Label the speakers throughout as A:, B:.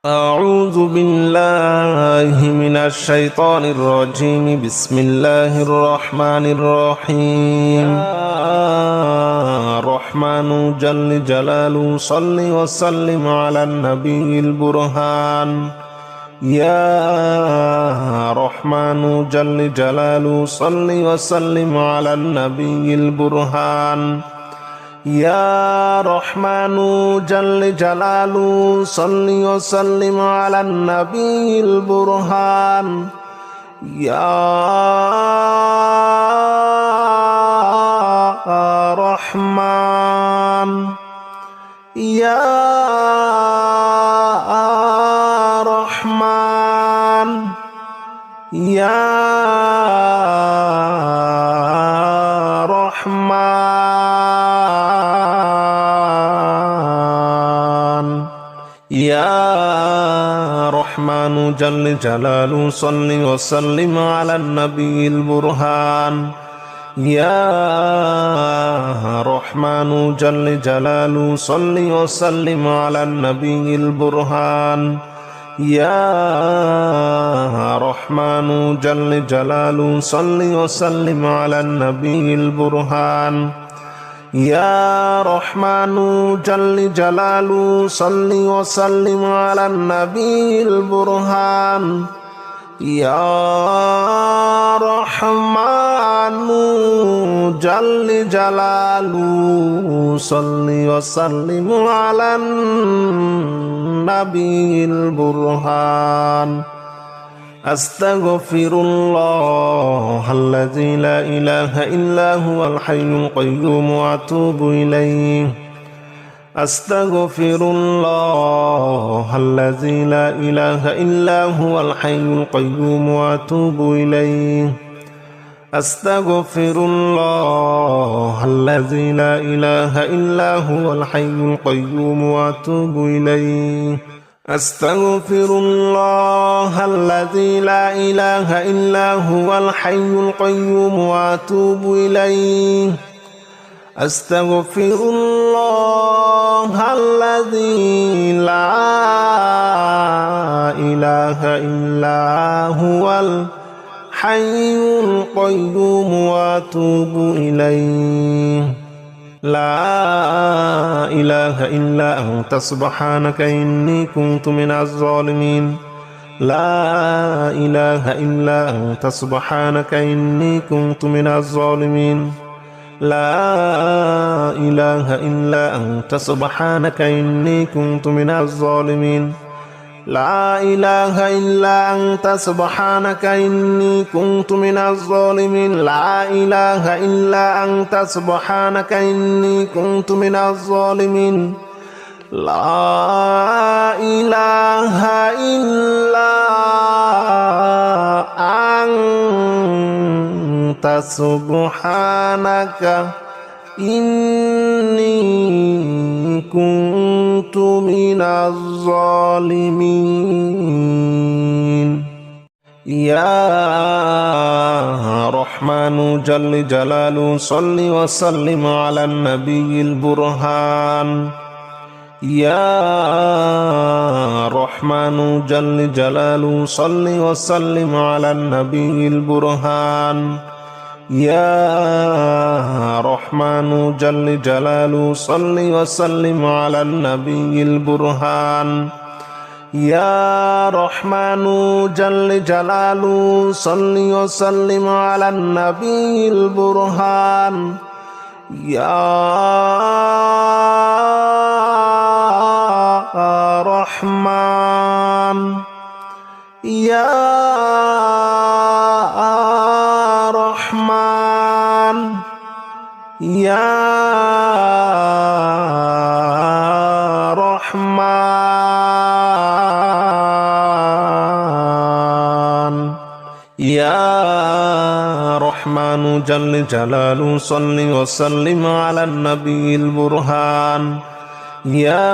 A: أعوذ بالله من الشيطان الرجيم. بسم الله الرحمن الرحيم. يا رحمن جل جلاله صل وسلم على النبي البرهان. يا رحمن جل جلاله صل وسلم على النبي البرهان. يا رحمن جل جلاله صل وسلم على النبي البرهان. يا رحمن يا رحمن يا يا رحمن جل جلاله صل وسلم على النبي البرهان. يا رحمن جل جلاله صل وسلم على النبي البرهان. يا رحمن جل جلاله صل وسلم على النبي البرهان. يا رحمن جل جلاله صل وسلم على النبي البرهان. يا رحمن جل جلاله صل وسلم على النبي البرهان. أستغفر الله الذي لا إله إلا هو الحي القيوم وأتوب إليه. أستغفر الله الذي لا إله إلا هو الحي القيوم وأتوب إليه. أستغفر الله الذي لا إله إلا هو الحي القيوم وأتوب إليه. أستغفر الله الذي لا إله إلا هو الحي القيوم وأتوب إليه. أستغفر الله الذي لا إله إلا هو الحي القيوم وأتوب إليه. لا إله إلا أنت سبحانك إني كنت من الظالمين. لا إله إلا أنت سبحانك إني كنت من الظالمين. لا إله إلا أنت سبحانك إني كنت من الظالمين. لا إله إلا أنت سبحانك إني كنت من الظالمين. لا إله إلا أنت سبحانك إني كنت من الظالمين. لا إله إلا أنت سبحانك إني كنت من الظالمين. يا رحمن جل جلاله صل وسلم على النبي البرهان. يا رحمن جل جلاله صل وسلم على النبي البرهان. يا رحمن جل جلاله صل وسلم على النبي البرهان. يا رحمن جل جلاله صل وسلم على النبي البرهان. يا رحمن يا رحمن يا رحمن يا رحمن جل جلاله صل وسلم على النبي البرهان. يا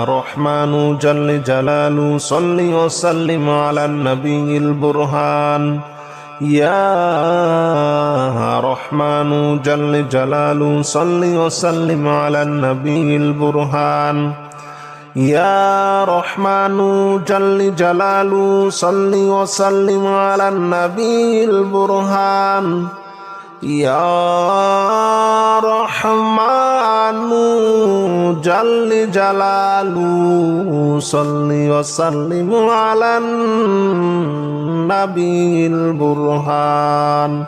A: رحمن جل جلاله صل وسلم على النبي البرهان. يا رحمن جل جلاله صل وسلم على النبي البرهان. يا رحمن جل جلاله صل وسلم على النبي البرهان يا رحمن جل جلاله صل وسلم على النبي البرهان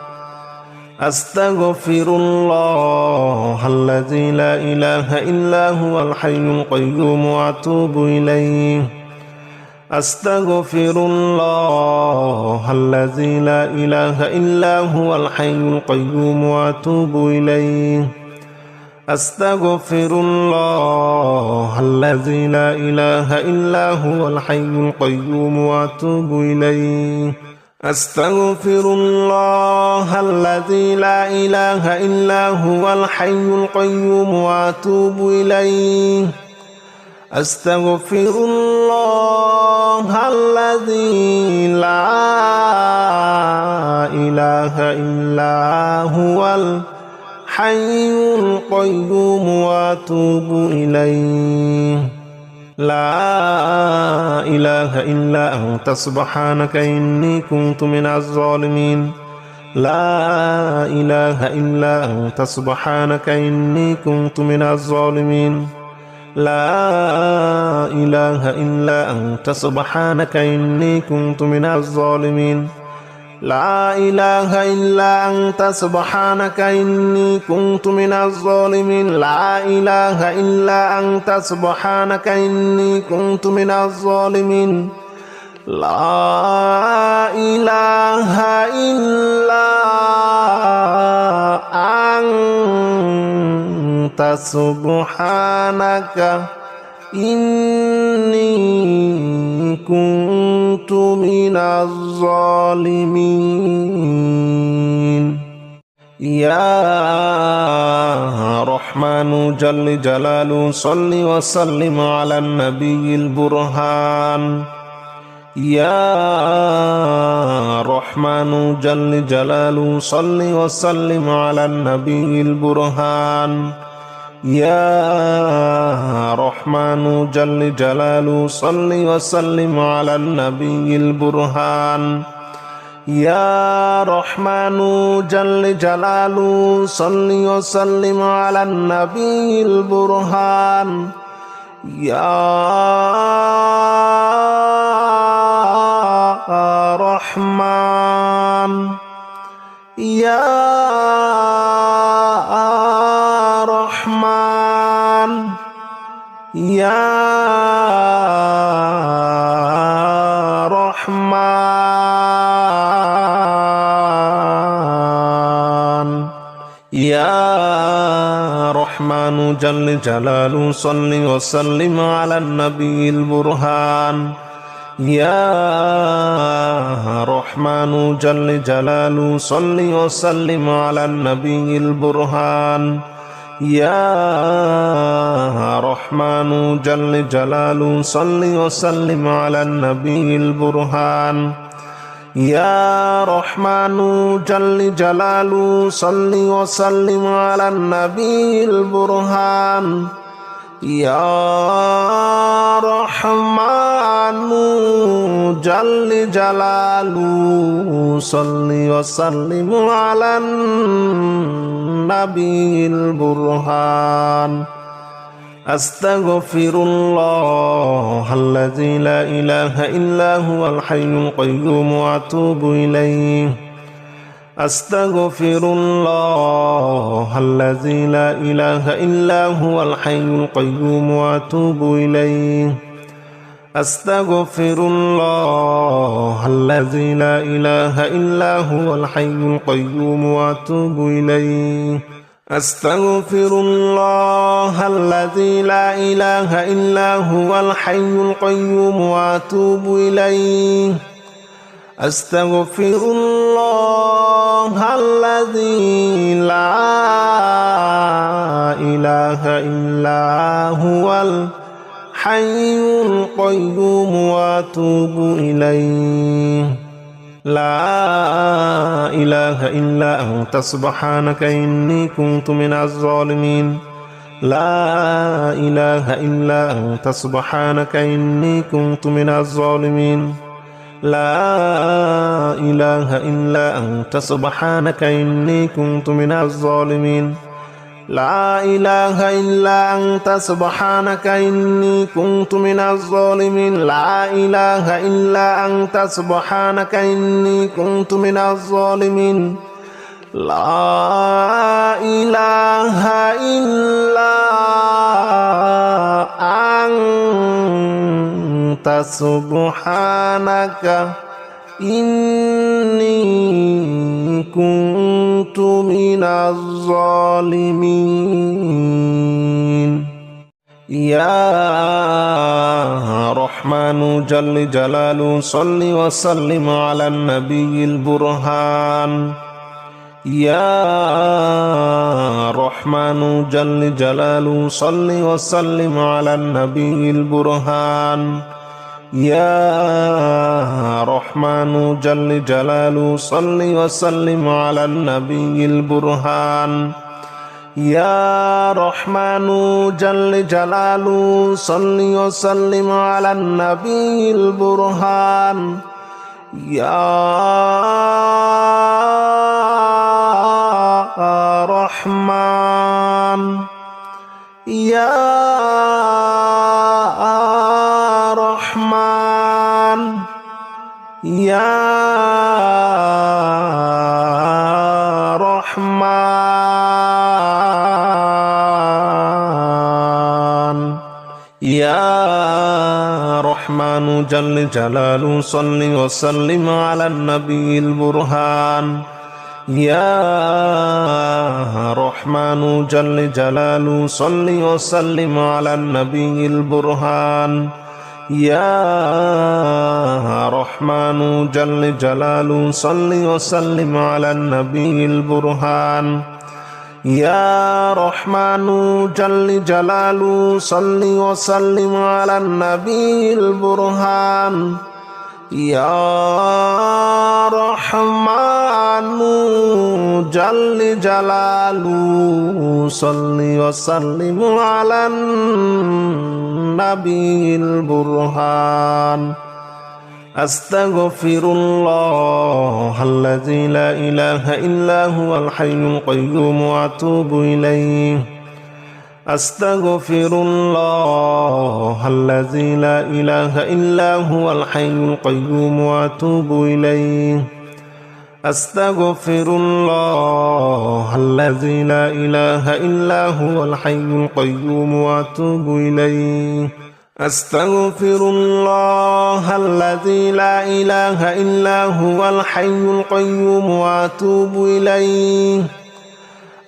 A: أستغفر الله الذي لا إله إلا هو الحي القيوم وأتوب إليه أستغفر الله الذي لا إله إلا هو الحي القيوم وأتوب إليه أستغفر الله الذي لا إله إلا هو الحي القيوم وأتوب إليه أستغفر الله الذي لا إله إلا هو الحي القيوم وأتوب إليه أستغفر الله الذي لا إله إلا هو الحي القيوم وأتوب إليه لا إله إلا أنت سبحانك إني كنت من الظالمين لا إله إلا أنت سبحانك إني كنت من الظالمين لا إله إلا أنت سبحانك إني كنت من الظالمين لا إله إلا أنت سبحانك إني كنت من الظالمين لا إله إلا أنت سبحانك إني كنت من الظالمين لا إله إلا أنت سبحانك إني كنت من الظالمين يا رحمن جل جلاله صل وسلم على النبي البرهان يا رحمن جل جلاله صل وسلم على النبي البرهان يا رحمن جل جلاله صل وسلم على النبي البرهان يا رحمن جل جلاله صل وسلم على النبي البرهان يا رحمن يا رحمن يا رحمن يا رحمن جل جلاله صل وسلم على النبي البرهان يا رحمن جل جلاله صل وسلم على النبي البرهان يا رحمن جل جلاله صل وسلم على النبي البرهان يا رحمن جل جلاله صل وسلم على النبي البرهان يا رحمن جل جلاله صل وسلم على النبي البرهان أستغفر الله الذي لا إله إلا هو الحي القيوم وأتوب إليه أستغفر الله الذي لا إله إلا هو الحي القيوم وأتوب إليه أستغفر الله الذي لا إله إلا هو الحي القيوم وأتوب إليه أستغفر الله الذي لا إله إلا هو الحي القيوم وأتوب إليه أستغفر الله الذي لا إله إلا هو الحي القيوم وأتوب إليه لا إله إلا أنت سبحانك إني كنت من الظالمين لا إله إلا أنت سبحانك إني كنت من الظالمين لا إله إلا أنت سبحانك إني كنت من الظالمين لا إله إلا أنت سبحانك إني كنت من الظالمين لا إله إلا أنت سبحانك إني كنت من الظالمين لا إله إلا أنت سبحانك إني كنت من الظالمين يا رحمن جل جلاله صل وسلم على النبي البرهان يا رحمن جل جلاله صل وسلم على النبي البرهان يا رحمن جل جلاله صل وسلم على النبي البرهان يا رحمن جل جلاله صل وسلم على النبي البرهان يا رحمن يا رحمن يا رحمن يا رحمن جل جلاله صل وسلم على النبي البرهان يا رحمن جل جلاله صل وسلم على النبي البرهان يا رحمن جل جلاله صل وسلم على النبي البرهان يا رحمن جل جلاله صل وسلم على النبي البرهان يا رحمن جل جلاله صل وسلم على النبي البرهان أستغفر الله الذي لا إله إلا هو الحي القيوم وأتوب إليه أستغفر الله الذي لا إله إلا هو الحي القيوم وأتوب إليه أستغفر الله الذي لا إله إلا هو الحي القيوم وأتوب إليه أستغفر الله الذي لا إله إلا هو الحي القيوم وأتوب إليه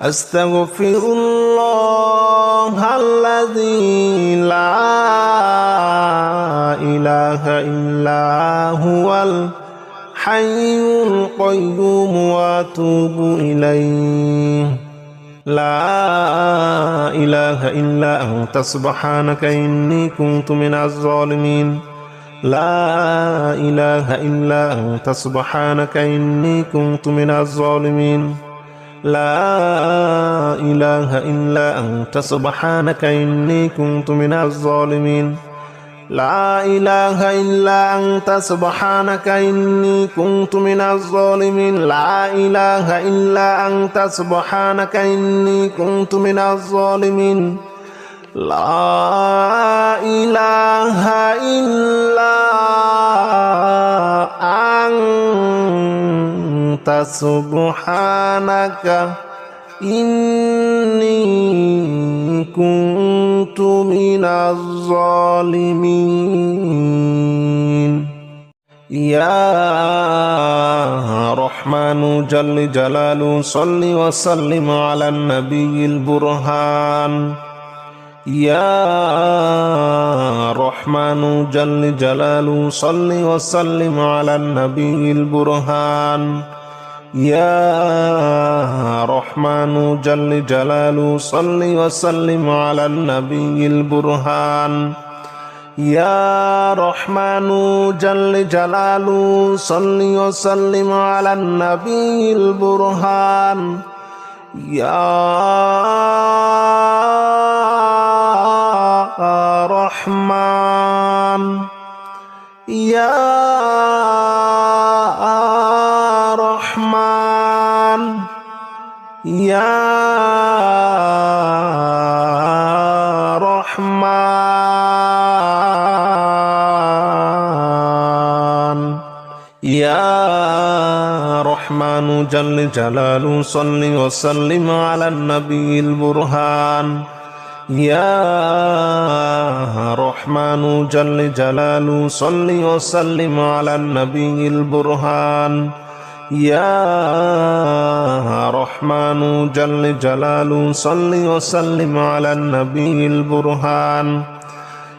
A: أستغفر الله الذي لا إله إلا هو الحي القيوم وأتوب إليه لا إله إلا أنت سبحانك إني كنت من الظالمين لا إله إلا أنت سبحانك إني كنت من الظالمين لا إله إلا أنت سبحانك إني كنت من الظالمين لا إله إلا أنت سبحانك إني كنت من الظالمين لا إله إلا أنت سبحانك إني كنت من الظالمين لا إله إلا أنت سبحانك إني كنت من الظالمين يا رحمن جل جلاله صل وسلم على النبي البرهان يا رحمن جل جلاله صل وسلم على النبي البرهان يا رحمن جل جلاله صل وسلم على النبي البرهان يا رحمن جل جلاله صل وسلم على النبي البرهان يا রহমান ইয়া রহমান ইয়া রহমান ইয়া রহমানু জাল্লে জালালু সাল্লি ওয়া সাল্লিম আলান নবিয়িল বুরহান ইয়া রহমানু জাল্লে জালালু সাল্লি ওয়া সাল্লিম আলান নবিয়িল বুরহান ইয়া রহমানু জাল্লে জালালু সাল্লি ওয়া সাল্লিম আলান নবিয়িল বুরহান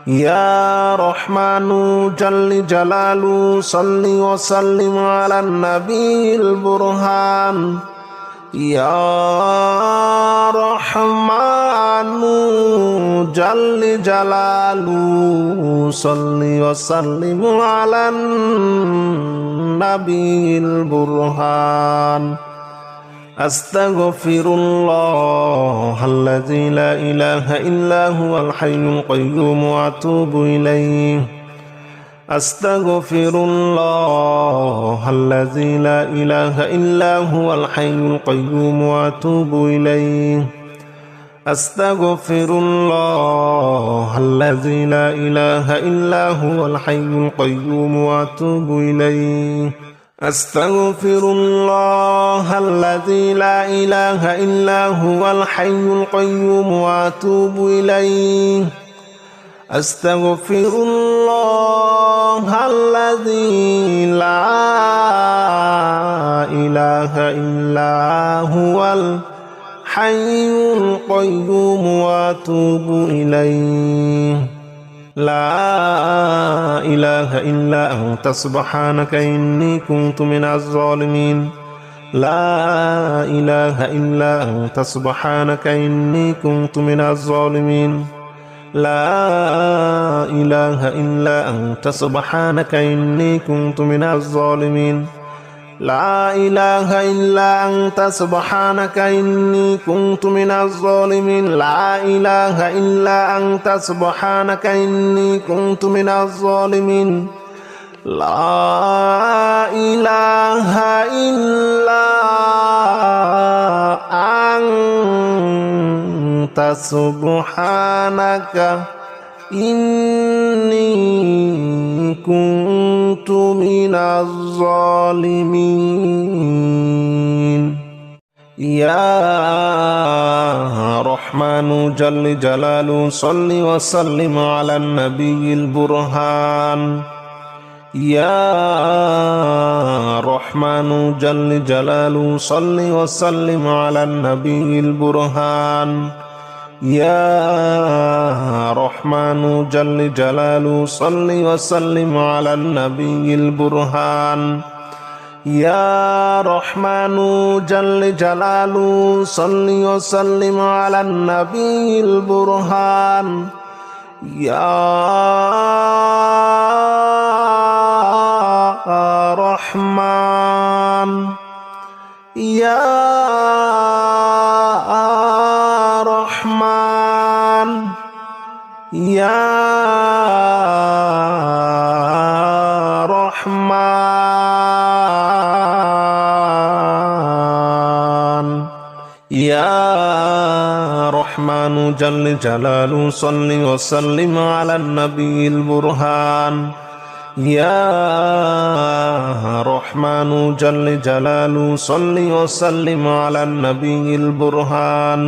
A: ইয়া রহমানু জাল্লে জালালু সাল্লি ওয়া সাল্লিম আলান নবিয়িল বুরহান ইয়া রহমানু জাল্লে জালালু সাল্লি ওয়া সাল্লিম আলান নবিয়িল বুরহান আস্তাগফিরুল্লাহাল্লাযী লা ইলাহা ইল্লা হুয়াল হাইয়ুল কাইয়্যুম ওয়া আতুবু ইলাইহি আস্তাগফিরুল্লাহাল্লাযী লা ইলাহা ইল্লা হুয়াল হাইয়ুল কাইয়্যুম ওয়া আতুবু ইলাইহি আস্তাগফিরুল্লাহাল্লাযী লা ইলাহা ইল্লা হুয়াল হাইয়ুল কাইয়্যুম ওয়া আতুবু ইলাইহি আস্তাগফিরুল্লাহাল্লাযী লা ইলাহা ইল্লা হুয়াল হাইয়ুল কাইয়্যুম ওয়া আতুবু ইলাইহি আস্তাগফিরুল্লাহাল্লাযী লা ইলাহা ইল্লা হুয়াল হাইয়ুল কাইয়্যুম ওয়া আতুবু ইলাইহি লা ইলাহা ইল্লা আনতা সুবহানাকা ইন্নী কুনতু মিনাজ জালিমিন লা ইলাহা ইল্লা আনতা সুবহানাকা ইন্নী কুনতু মিনাজ জালিমিন লা ইলাহা ইল্লা আনতা সুবহানাকা ইন্নী কুনতু মিনাজ জালিমিন লা ইলাহা ইল্লা আনতা সুবহানাকা ইন্নী কুনতু মিনাজ জালিমিন লা ইলাহা ইল্লা আনতা সুবহানাকা ইন্নী কুনতু মিনাজ জালিমিন লা ইলাহা ইল্লা আনতা সুবহানাকা ইন্নী কুনতু মিনাজ জালিমিন ইয়া রহমানু জাল্লে জালালু সাল্লি ওয়া সাল্লিম আলান নবিয়িল বুরহান ইয়া রহমানু জাল্লে জালালু সাল্লি ওয়া সাল্লিম আলান নবিয়িল বুরহান ইয়া রহমানু জাল্লে জালালু সাল্লি ওয়া সাল্লিম আলান নবিয়িল বুরহান ইয়া রহমানু জাল্লে জালালু সাল্লি ওয়া সাল্লিম আলান নবিয়িল বুরহান ইয়া রহমান ইয়া রহমান ইয়া রহমান ইয়া রহমানু জাল্লে জালালু সাল্লি ওয়া সাল্লিম আলান নবিয়িল বুরহান ইয়া রহমানু জাল্লে জালালু সাল্লি ওয়া সাল্লিম আলান নবিয়িল বুরহান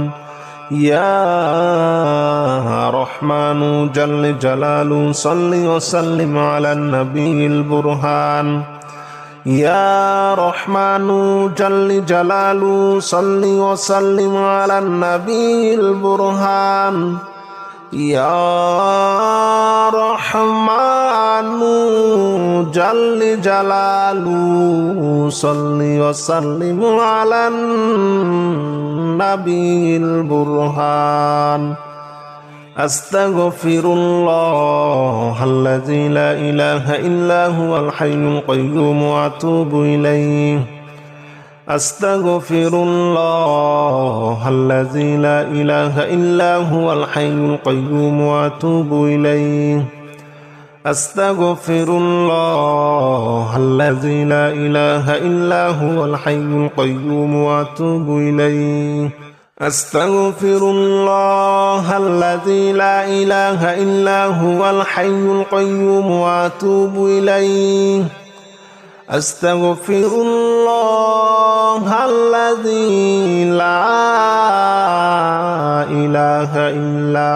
A: ইয়া রহমানু জাল্লে জালালু সাল্লি ওয়া সাল্লিম আলান নবিয়িল বুরহান ইয়া রহমানু জাল্লে জালালু সাল্লি ওয়া সাল্লিম আলান নবিয়িল বুরহান ইয়া রহমানু জাল্লে জালালু সাল্লি ওয়া সাল্লিম আলান নবিয়িল বুরহান আস্তাগফিরুল্লাহাল্লাযী লা ইলাহা ইল্লা হুয়াল হাইয়ুল কাইয়্যুম ওয়া আতুবু ইলাইহি أستغفر الله الذي لا إله إلا هو الحي القيوم وأتوب إليه أستغفر الله الذي لا إله إلا هو الحي القيوم وأتوب إليه أستغفر الله الذي لا إله إلا هو الحي القيوم وأتوب إليه أستغفر الله الذي لا إله إلا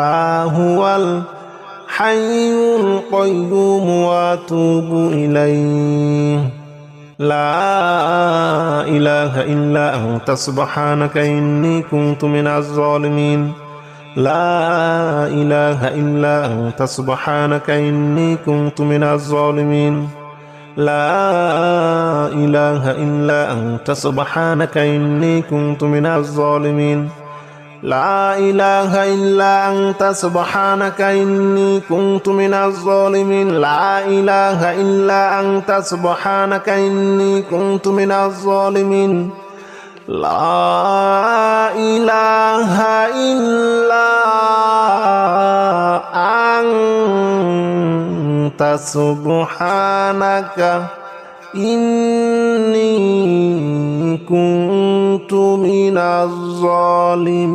A: هو الحي القيوم وأتوب إليه لا إله إلا أنت سبحانك إني كنت من الظالمين لا إله إلا أنت سبحانك إني كنت من الظالمين لا إله إلا أنت سبحانك إني كنت من الظالمين لا إله إلا أنت سبحانك إني كنت من الظالمين لا إله إلا أنت سبحانك إني كنت من الظالمين لا إله إلا أنت سبحانك إني كنت من الظالمين.